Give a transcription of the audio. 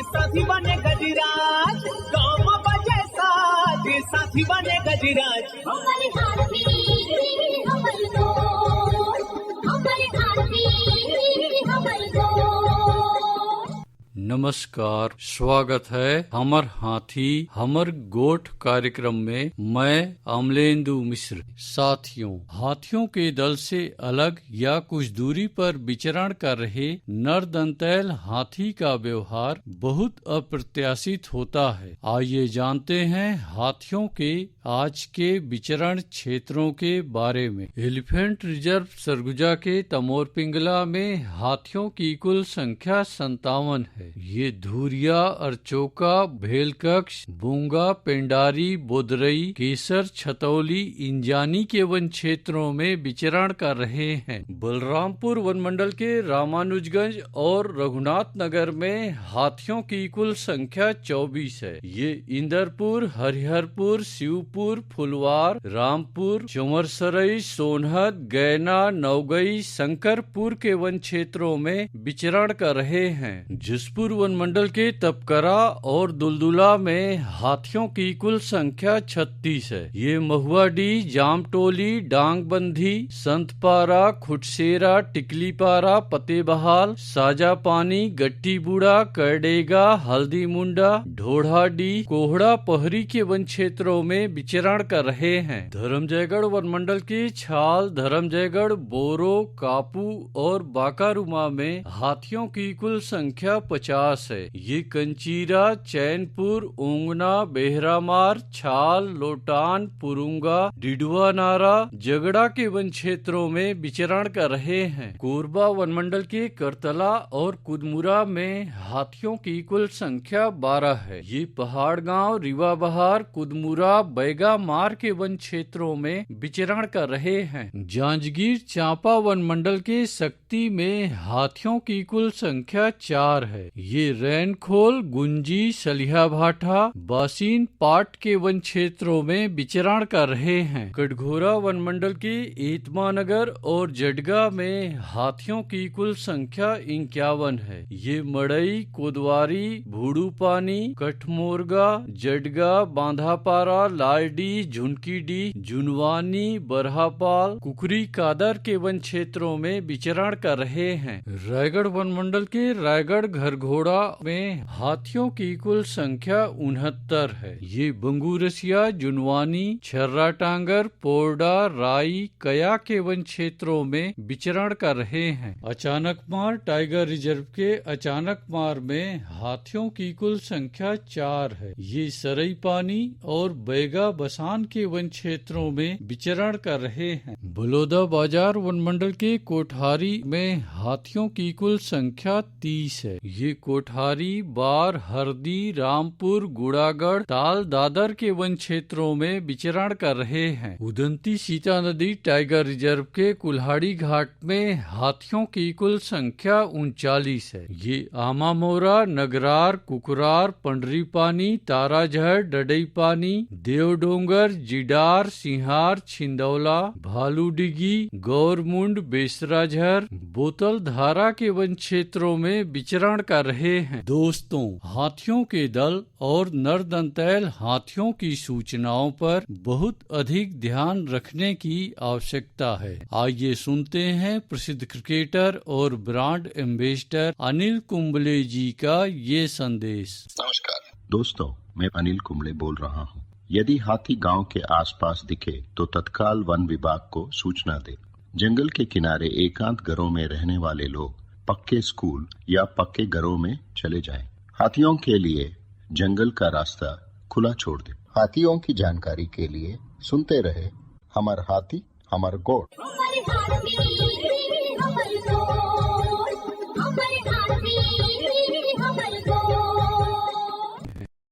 साथी बने गजराज, गाँव में बजे साज साथी बने गजराज। हमारे हाथी हमारे दोस्त, हमारे हाथी हमारे दोस्त। नमस्कार, स्वागत है हमर हाथी हमर गोठ कार्यक्रम में। मैं अमलेंदु मिश्र। साथियों, हाथियों के दल से अलग या कुछ दूरी पर विचरण कर रहे नरदंतैल हाथी का व्यवहार बहुत अप्रत्याशित होता है। आइए जानते हैं हाथियों के आज के विचरण क्षेत्रों के बारे में। एलिफेंट रिजर्व सरगुजा के तमोर पिंगला में हाथियों की कुल संख्या 57 है। ये धुरिया, अरचोका, भेलकक्ष, बूंगा, पेंडारी, बोदरई, केसर, छतौली, इंजानी के वन क्षेत्रों में विचरण कर रहे हैं। बलरामपुर वन मंडल के रामानुजगंज और रघुनाथ नगर में हाथियों की कुल संख्या 24 है। ये इंदरपुर, हरिहरपुर, शिवपुर, फुलवार, रामपुर, चौमरसरई, सोनहत, गैना, नवगई, शंकरपुर के वन क्षेत्रों में विचरण कर रहे हैं। जसपुर वन मंडल के तपकरा और दुलदुला में हाथियों की कुल संख्या 36 है। ये महुआडी, जामटोली, डांगबंधी, संतपारा, खुटसेरा, टिकलीपारा, पतेबहाल, साजापानी, गट्टीबूढ़ा, करडेगा, हल्दी मुंडा, ढोढ़ाडी, कोहड़ा पहरी के वन क्षेत्रों में विचरण कर रहे हैं। धर्मजयगढ़ वन मंडल के छाल, धर्मजयगढ़, बोरो, कापू और बाकारुमा में हाथियों की कुल संख्या 50 है। ये कंचीरा, चैनपुर, ओंगना, बेहरामार, छाल, लोटान, पुरुंगा, डिडुआ नारा, जगड़ा के वन क्षेत्रों में विचरण कर रहे हैं। कोरबा वन मंडल के करतला और कुदमुरा में हाथियों की कुल संख्या 12 है। ये पहाड़ गांव, रीवा बहार, कुदमुरा, बैगा मार के वन क्षेत्रों में विचरण कर रहे हैं। जांजगीर चांपा वन मंडल के शक्ति में हाथियों की कुल संख्या 4 है। ये रैनखोल, गुंजी, सलिया भाठा, बासीन पाट के वन क्षेत्रों में विचरण कर रहे हैं। कटघोरा वन मंडल के एतमानगर और जडगा में हाथियों की कुल संख्या 51 है। ये मड़ई, कोदवारी, भूडू पानी, कठमोरगा, जडगा, बांधापारा, लालडी, झुनकीडी, जुनवानी, बरहापाल, कुकरी कादर के वन क्षेत्रों में विचरण कर रहे हैं। रायगढ़ वन मंडल के रायगढ़ घरघोड़ा में हाथियों की कुल संख्या 69 है। ये बंगूरसिया, जुनवानी, छर्रा टांगर, पोरडा, राई, कया के वन क्षेत्रों में विचरण कर रहे हैं। अचानकमार टाइगर रिजर्व के अचानकमार में हाथियों की कुल संख्या 4 है। ये सरई पानी और बैगा बसान के वन क्षेत्रों में विचरण कर रहे हैं। बलौदा बाजार वन मंडल के कोठारी में हाथियों की कुल संख्या 30 है। ये कोठारी, बार, हरदी, रामपुर, गुड़ागढ़, ताल, दादर के वन क्षेत्रों में विचरण कर रहे हैं। उदंती सीता नदी टाइगर रिजर्व के कुल्हाड़ी घाट में हाथियों की कुल संख्या 39 है। ये आमामोरा, नगरार, कुकरार, पंडरीपानी, ताराझर, डडईपानी, देवडोंगर, जिडार, सिंहार, छिंदौला, भालूडिगी, गौरमुंड, बेसराझर, बोतल धारा के वन क्षेत्रों में विचरण कर रहे हैं। दोस्तों, हाथियों के दल और नरदंतैल हाथियों की सूचनाओं पर बहुत अधिक ध्यान रखने की आवश्यकता है। आइए सुनते हैं प्रसिद्ध क्रिकेटर और ब्रांड एम्बेसडर अनिल कुंबले जी का ये संदेश। नमस्कार दोस्तों, मैं अनिल कुंबले बोल रहा हूँ। यदि हाथी गांव के आसपास दिखे तो तत्काल वन विभाग को सूचना दे। जंगल के किनारे एकांत घरों में रहने वाले लोग पक्के स्कूल या पक्के घरों में चले जाएं। हाथियों के लिए जंगल का रास्ता खुला छोड़ दे। हाथियों की जानकारी के लिए सुनते रहे हमार हाथी हमार गोठ। हमारे हाथी हमारे दोस्त।